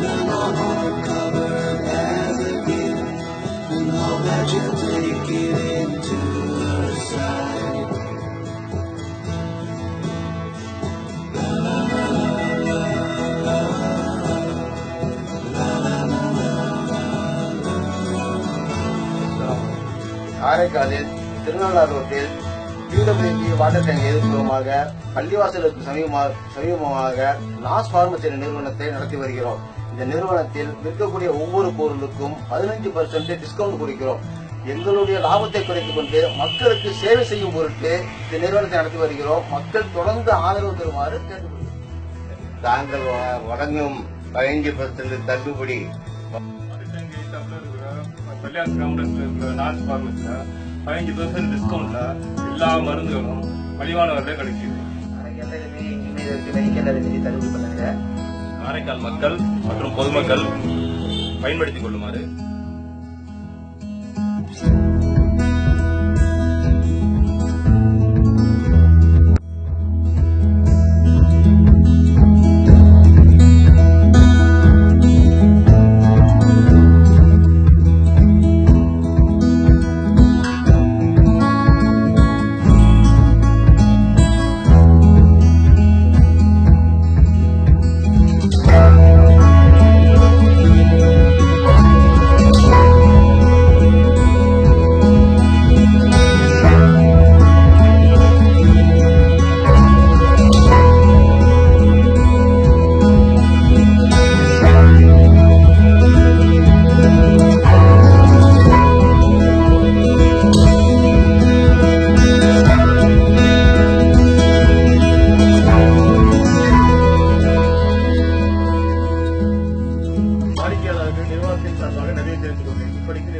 them a hardcover as a gift, and hope that you'll take it into her side. காரைக்காலில் திருநள்ளாறு ரோட்டில் PWD water tank எதிர்ப்புறமாக பள்ளிவாசலுக்கு சமீபமாக நாஸ் pharmacy நிறுவனத்தை நடத்தி வருகிறோம். இந்த நிறுவனத்தில் விற்கக்கூடிய ஒவ்வொரு பொருளுக்கும் 15% டிஸ்கவுண்ட் கொடுக்கிறோம். எங்களுடைய லாபத்தை குறைத்துக் கொண்டு மக்களுக்கு சேவை செய்யும் பொருட்டு இந்த நிறுவனத்தை நடத்தி வருகிறோம். மக்கள் தொடர்ந்து ஆதரவு தருமாறு கேட்டுக்கொள்கிறோம். தாங்கள் வழங்கும் 15% தள்ளுபடி கல்யாண கிராமத்தில் இருக்கிற நாஸ் பார்மசில 15% டிஸ்கவுண்ட்ல எல்லா மருந்துகளும் மலிவான விலையில கிடைக்குது. காரைக்கால் மக்கள் மற்றும் பொதுமக்கள் பயன்படுத்திக் கொள்ளுமாறு வாடிக்கையாளர்கள் நிர்வாகத்தின் சார்பாக நிறைய தெரிந்து கொண்டேன். இப்படிக்கு